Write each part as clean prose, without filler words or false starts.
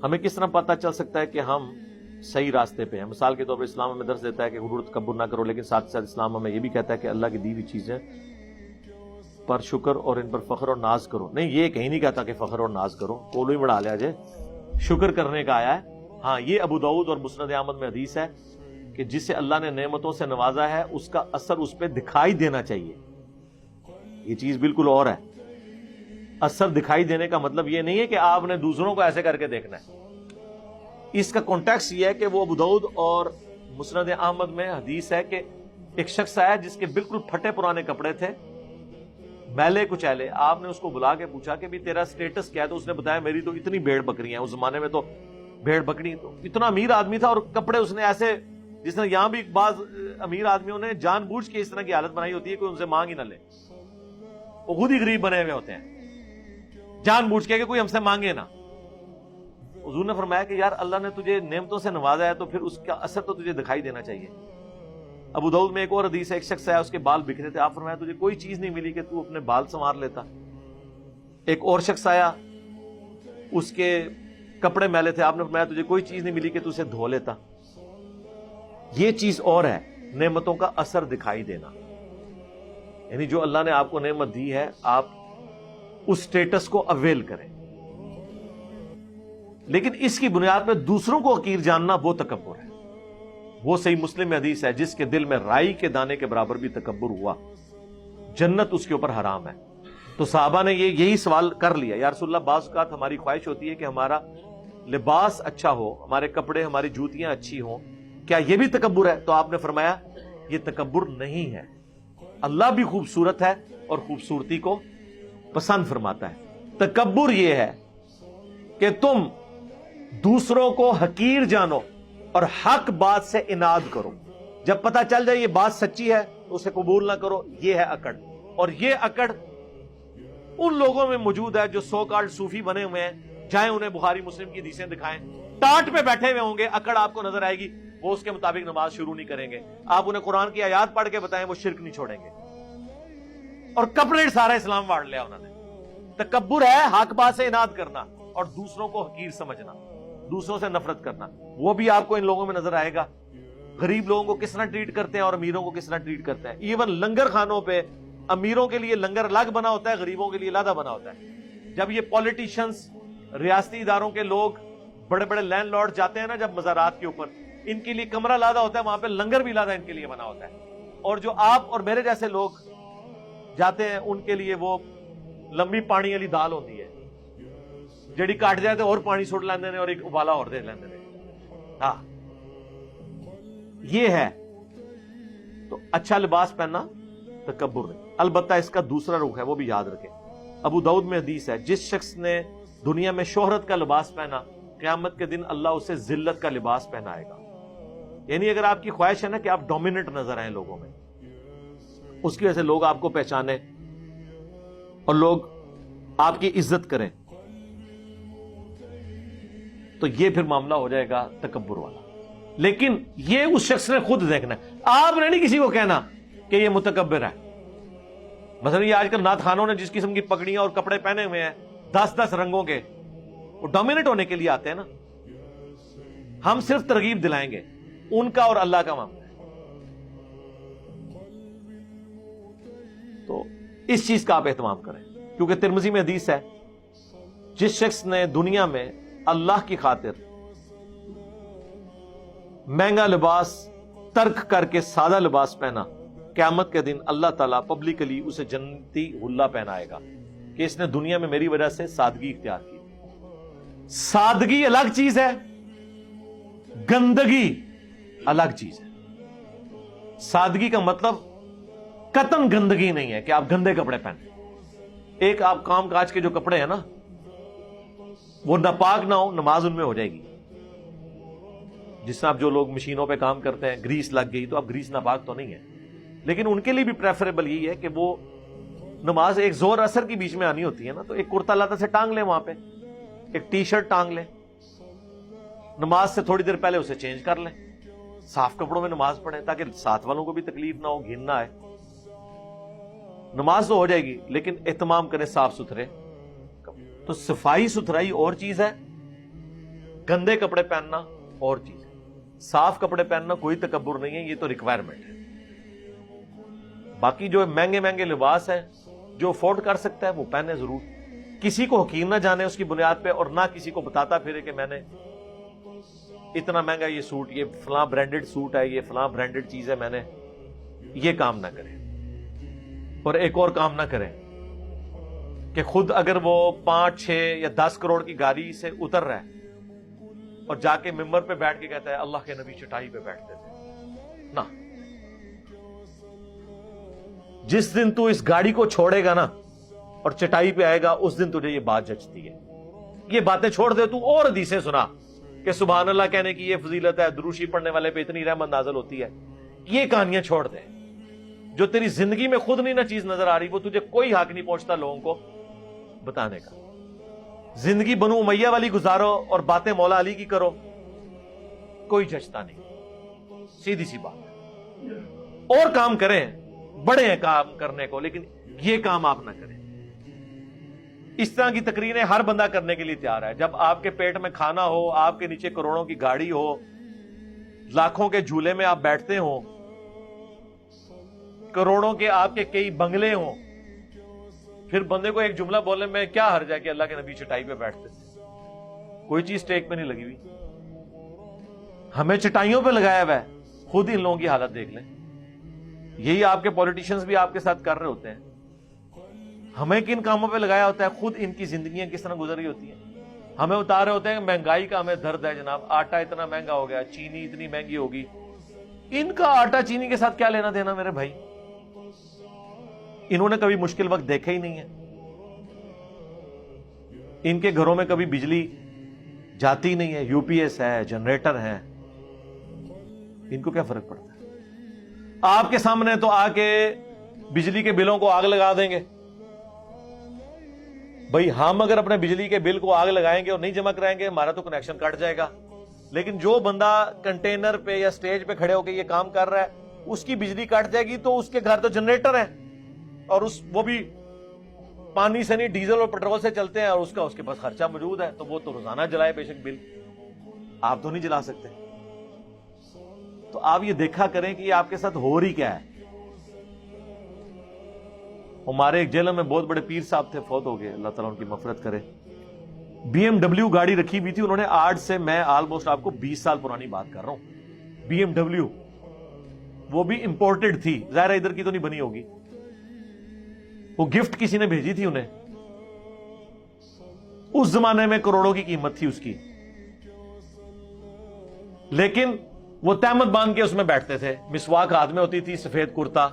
ہمیں کس طرح پتہ چل سکتا ہے کہ ہم صحیح راستے پہ ہیں؟ مثال کے طور پر اسلام ہمیں درس دیتا ہے کہ غرور تکبر نہ کرو، لیکن ساتھ ساتھ اسلام ہمیں یہ بھی کہتا ہے کہ اللہ کی دی ہوئی چیزیں پر شکر اور ان پر فخر اور ناز کرو. نہیں، یہ کہیں نہیں کہتا کہ فخر اور ناز کرو، کولو ہی بڑھا لیا جائے، شکر کرنے کا آیا ہے. ہاں، یہ ابو داؤد اور مسند احمد میں حدیث ہے کہ جسے اللہ نے نعمتوں سے نوازا ہے اس کا اثر اس پہ دکھائی دینا چاہیے. یہ چیز بالکل اور ہے. اثر دکھائی دینے کا مطلب یہ نہیں ہے کہ آپ نے دوسروں کو ایسے کر کے دیکھنا ہے. اس کا کانٹیکس یہ ہے کہ وہ ابو داؤد اور مسند احمد میں حدیث ہے کہ ایک شخص آیا جس کے بالکل پھٹے پرانے کپڑے تھے، میلے کچیلے. آپ نے اس کو بلا کے پوچھا کہ بھی تیرا سٹیٹس کیا ہے؟ تو اس نے بتایا میری تو اتنی بھیڑ بکریاں ہیں. اس زمانے میں تو بھیڑ بکری، تو اتنا امیر آدمی تھا اور کپڑے اس نے ایسے، جس طرح یہاں بھی بعض امیر آدمیوں نے جان بوجھ کے اس طرح کی حالت بنائی ہوتی ہے کہ ان سے مانگ ہی نہ لے. وہ خود ہی غریب بنے ہوئے ہوتے ہیں جان بوجھ کے کہ کوئی ہم سے مانگے نہ. حضور نے فرمایا کہ یار اللہ نے تجھے نعمتوں سے نوازا ہے تو پھر اس کا اثر تو تجھے دکھائی دینا چاہیے. ابو داؤد میں ایک اور حدیث ہے، ایک شخص آیا، اس کے بال بکھرے تھے. آپ فرمایا تجھے کوئی چیز نہیں ملی کہ تو اپنے بال سنوار لیتا. ایک اور شخص آیا، اس کے کپڑے میلے تھے. آپ نے فرمایا تجھے کوئی چیز نہیں ملی کہ تو اسے دھو لیتا. یہ چیز اور ہے نعمتوں کا اثر دکھائی دینا. یعنی جو اللہ نے آپ کو نعمت دی ہے آپ اس سٹیٹس کو اویل کریں، لیکن اس کی بنیاد پہ دوسروں کو حقیر جاننا وہ تکبر ہے. وہ صحیح مسلم میں حدیث ہے جس کے دل میں رائی کے دانے کے برابر بھی تکبر ہوا جنت اس کے اوپر حرام ہے. تو صحابہ نے یہی سوال کر لیا، یا رسول اللہ بعض اوقات ہماری خواہش ہوتی ہے کہ ہمارا لباس اچھا ہو، ہمارے کپڑے، ہماری جوتیاں اچھی ہوں، کیا یہ بھی تکبر ہے؟ تو آپ نے فرمایا یہ تکبر نہیں ہے. اللہ بھی خوبصورت ہے اور خوبصورتی کو پسند فرماتا ہے. تکبر یہ ہے کہ تم دوسروں کو حقیر جانو اور حق بات سے اناد کرو. جب پتہ چل جائے یہ بات سچی ہے تو اسے قبول نہ کرو. یہ ہے اکڑ. اور یہ اکڑ ان لوگوں میں موجود ہے جو سو کالڈ صوفی بنے ہوئے ہیں، چاہے انہیں بخاری مسلم کی حدیثیں دکھائیں، ٹاٹ پہ بیٹھے ہوئے ہوں گے. اکڑ آپ کو نظر آئے گی، وہ اس کے مطابق نماز شروع نہیں کریں گے. آپ انہیں قرآن کی آیات پڑھ کے بتائیں، وہ شرک نہیں چھوڑیں گے. اور کپڑے سارا اسلام واڑ لیا انہوں نے. تکبر ہے حق بات سے اناد کرنا اور دوسروں کو حقیر سمجھنا، دوسروں سے نفرت کرنا. وہ بھی آپ کو ان لوگوں میں نظر آئے گا. غریب لوگوں کو کس طرح ٹریٹ کرتے ہیں اور امیروں کو کس طرح ٹریٹ کرتے ہیں. ایون لنگر خانوں پہ امیروں کے لیے لنگر الگ بنا ہوتا ہے، غریبوں کے لیے علیحدہ بنا ہوتا ہے. جب یہ پولیٹیشنز، ریاستی اداروں کے لوگ، بڑے بڑے لینڈ لارڈ جاتے ہیں نا جب مزارات کے اوپر، ان کے لیے کمرہ علیحدہ ہوتا ہے، وہاں پہ لنگر بھی علیحدہ ان کے لیے بنا ہوتا ہے. اور جو آپ اور میرے جیسے لوگ جاتے ہیں ان کے لیے وہ لمبی پانی والی دال ہوتی ہے، جڑی کٹ جائے تو اور پانی سٹ لیندے نے اور ایک ابالا اور دے لیندے نے. ہاں یہ ہے. تو اچھا لباس پہننا تکبر نہیں. البتہ اس کا دوسرا رخ ہے، وہ بھی یاد رکھیں. ابو داؤد میں حدیث ہے جس شخص نے دنیا میں شہرت کا لباس پہنا، قیامت کے دن اللہ اسے ذلت کا لباس پہنائے گا. یعنی اگر آپ کی خواہش ہے نا کہ آپ ڈومیننٹ نظر آئیں لوگوں میں، اس کی وجہ سے لوگ آپ کو پہچانے اور لوگ آپ کی عزت کریں، تو یہ پھر معاملہ ہو جائے گا تکبر والا. لیکن یہ اس شخص نے خود دیکھنا ہے. آپ نے نہیں کسی کو کہنا کہ یہ متکبر ہے. مثلا یہ آج کل نعت خانوں نے جس قسم کی پگڑیاں اور کپڑے پہنے ہوئے ہیں 10 رنگوں کے، وہ ڈومینیٹ ہونے کے لیے آتے ہیں نا. ہم صرف ترغیب دلائیں گے، ان کا اور اللہ کا معاملہ ہے. تو اس چیز کا آپ اہتمام کریں، کیونکہ ترمذی میں حدیث ہے جس شخص نے دنیا میں اللہ کی خاطر مہنگا لباس ترک کر کے سادہ لباس پہنا، قیامت کے دن اللہ تعالیٰ پبلکلی اسے جنتی حلہ پہنائے گا کہ اس نے دنیا میں میری وجہ سے سادگی اختیار کی. سادگی الگ چیز ہے، گندگی الگ چیز ہے. سادگی کا مطلب قطعاً گندگی نہیں ہے کہ آپ گندے کپڑے پہنیں. ایک آپ کام کاج کے جو کپڑے ہیں نا وہ ناپاک نہ ہو، نماز ان میں ہو جائے گی. جس طرح آپ جو لوگ مشینوں پہ کام کرتے ہیں، گریس لگ گئی تو اب گریس ناپاک تو نہیں ہے، لیکن ان کے لیے بھی پریفریبل یہی ہے کہ وہ نماز ایک زور اثر کی بیچ میں آنی ہوتی ہے نا، تو ایک کرتا لاتا سے ٹانگ لیں، وہاں پہ ایک ٹی شرٹ ٹانگ لیں، نماز سے تھوڑی دیر پہلے اسے چینج کر لیں، صاف کپڑوں میں نماز پڑھیں تاکہ ساتھ والوں کو بھی تکلیف نہ ہو، گھن نہ آئے. نماز تو ہو جائے گی لیکن اہتمام کریں صاف ستھرے. تو صفائی ستھرائی اور چیز ہے، گندے کپڑے پہننا اور چیز ہے، صاف کپڑے پہننا کوئی تکبر نہیں ہے، یہ تو ریکوائرمنٹ ہے۔ باقی جو مہنگے مہنگے لباس ہیں جو افورڈ کر سکتا ہے وہ پہنے ضرور، کسی کو حقیر نہ جانے اس کی بنیاد پہ، اور نہ کسی کو بتاتا پھرے کہ میں نے اتنا مہنگا یہ سوٹ، یہ فلاں برانڈڈ سوٹ ہے، یہ فلاں برانڈڈ چیز ہے، میں نے یہ کام نہ کریں۔ اور ایک اور کام نہ کریں کہ خود اگر وہ 5 6 یا 10 کروڑ کی گاڑی سے اتر رہا ہے اور جا کے ممبر پہ بیٹھ کے کہتا ہے اللہ کے نبی چٹائی پہ بیٹھتے تھے، نہ۔ جس دن تو اس گاڑی کو چھوڑے گا نا اور چٹائی پہ آئے گا اس دن تجھے یہ بات جچتی ہے۔ یہ باتیں چھوڑ دے تو اور حدیثیں سنا کہ سبحان اللہ کہنے کی یہ فضیلت ہے، دروشی پڑھنے والے پہ اتنی رحمت نازل ہوتی ہے، یہ کہانیاں چھوڑ دے۔ جو تیری زندگی میں خود نہیں نہ چیز نظر آ رہی وہ تجھے کوئی حق نہیں پہنچتا لوگوں کو بتانے کا۔ زندگی بنو امیہ والی گزارو اور باتیں مولا علی کی کرو، کوئی جچتا نہیں، سیدھی سی بات۔ اور کام کریں، بڑے ہیں کام کرنے کو، لیکن یہ کام آپ نہ کریں۔ اس طرح کی تقریریں ہر بندہ کرنے کے لیے تیار ہے۔ جب آپ کے پیٹ میں کھانا ہو، آپ کے نیچے کروڑوں کی گاڑی ہو، لاکھوں کے جھولے میں آپ بیٹھتے ہو، کروڑوں کے آپ کے کئی بنگلے ہوں، پھر بندے کو ایک جملہ بولنے میں کیا حرج ہے کہ اللہ کے نبی چٹائی پہ بیٹھتے تھے؟ کوئی چیز ٹیک پہ نہیں لگی ہوئی، ہمیں چٹائیوں پہ لگایا ہوا ہے۔ خود ان لوگوں کی حالت دیکھ لیں، یہی آپ کے پولیٹیشنز بھی آپ کے ساتھ کر رہے ہوتے ہیں۔ ہمیں کن کاموں پہ لگایا ہوتا ہے، خود ان کی زندگیاں کس طرح گزر رہی ہوتی ہیں۔ ہمیں بتا رہے ہوتے ہیں کہ مہنگائی کا ہمیں درد ہے جناب، آٹا اتنا مہنگا ہو گیا، چینی اتنی مہنگی ہوگی۔ ان کا آٹا چینی کے ساتھ کیا لینا دینا میرے بھائی؟ انہوں نے کبھی مشکل وقت دیکھا ہی نہیں ہے، ان کے گھروں میں کبھی بجلی جاتی نہیں ہے، یو پی ایس ہے، جنریٹر ہے، ان کو کیا فرق پڑتا ہے؟ آپ کے سامنے تو آ کے بجلی کے بلوں کو آگ لگا دیں گے۔ بھئی ہم اگر اپنے بجلی کے بل کو آگ لگائیں گے اور نہیں جمع کرائیں گے ہمارا تو کنیکشن کٹ جائے گا، لیکن جو بندہ کنٹینر پہ یا سٹیج پہ کھڑے ہو کے یہ کام کر رہا ہے اس کی بجلی کٹ جائے گی تو اس کے گھر تو جنریٹر ہے، اور وہ بھی پانی سے نہیں ڈیزل اور پیٹرول سے چلتے ہیں، اور اس کے پاس خرچہ موجود ہے، تو وہ تو روزانہ جلائے بے شک بل، آپ تو نہیں جلا سکتے۔ تو آپ یہ دیکھا کریں کہ یہ آپ کے ساتھ ہو رہی کیا ہے۔ ہمارے ایک جیل میں بہت بڑے پیر صاحب تھے، فوت ہو گئے، اللہ تعالیٰ ان کی مغفرت کرے۔ بی ایم ڈبلیو گاڑی رکھی ہوئی تھی انہوں نے، آج سے میں آلموسٹ آپ کو 20 سال پرانی بات کر رہا ہوں۔ بی ایم ڈبلیو وہ بھی امپورٹڈ تھی، ظاہر ادھر کی تو نہیں بنی ہوگی، وہ گفٹ کسی نے بھیجی تھی انہیں، اس زمانے میں کروڑوں کی قیمت تھی اس کی، لیکن وہ تہمت باندھ کے اس میں بیٹھتے تھے، مسواک ہاتھ میں ہوتی تھی، سفید کرتا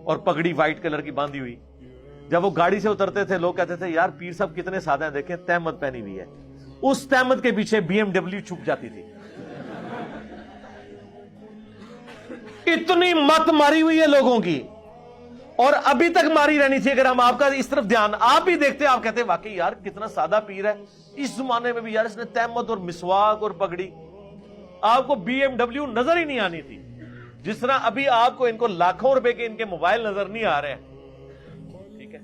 اور پگڑی وائٹ کلر کی باندھی ہوئی۔ جب وہ گاڑی سے اترتے تھے لوگ کہتے تھے یار پیر صاحب کتنے سادہ ہیں، دیکھیں تہمت پہنی ہوئی ہے۔ اس تہمت کے پیچھے بی ایم ڈبلیو چھپ جاتی تھی۔ اتنی مت ماری ہوئی ہے لوگوں کی، اور ابھی تک ماری رہنی تھی اگر ہم آپ کا اس طرف دھیان آپ ہی دیکھتے، آپ کہتے واقعی یار کتنا سادہ پیر ہے، اس زمانے میں بھی یار اس نے تہمت اور مسواک اور پگڑی، آپ کو بی ایم ڈبلیو نظر ہی نہیں آنی تھی، جس طرح ابھی آپ کو ان کو لاکھوں روپے کے ان کے موبائل نظر نہیں آ رہے ہیں، ٹھیک ہے؟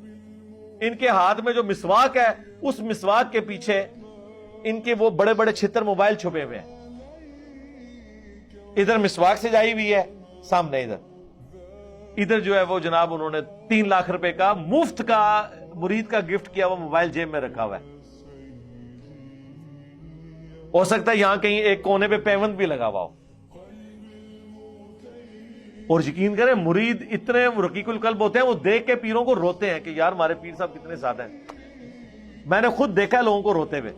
ان کے ہاتھ میں جو مسواک ہے اس مسواک کے پیچھے ان کے وہ بڑے بڑے چھتر موبائل چھپے ہوئے ہیں۔ ادھر مسواک سے جائی ہوئی ہے سامنے، ادھر جو ہے وہ جناب انہوں نے 3 لاکھ روپے کا مفت کا مرید کا گفٹ کیا، وہ موبائل جیب میں رکھا ہوا ہے، ہو سکتا ہے یہاں کہیں ایک کونے پہ پیوند بھی لگا ہوا ہو۔ اور یقین کریں مرید اتنے رقیق القلب ہوتے ہیں، وہ دیکھ کے پیروں کو روتے ہیں کہ یار ہمارے پیر صاحب کتنے سادہ ہیں۔ میں نے خود دیکھا ہے لوگوں کو روتے ہوئے۔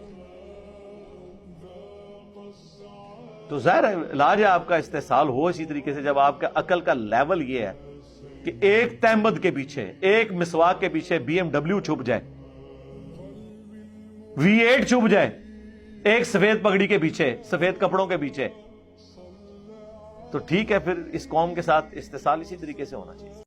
تو ظاہر ہے علاج ہے آپ کا استحصال ہو اسی طریقے سے، جب آپ کا عقل کا لیول یہ ہے کہ ایک تہمت کے پیچھے، ایک مسواک کے پیچھے بی ایم ڈبلیو چھپ جائے، V8 چھپ جائے، ایک سفید پگڑی کے پیچھے، سفید کپڑوں کے پیچھے، تو ٹھیک ہے، پھر اس قوم کے ساتھ استحصال اسی طریقے سے ہونا چاہیے۔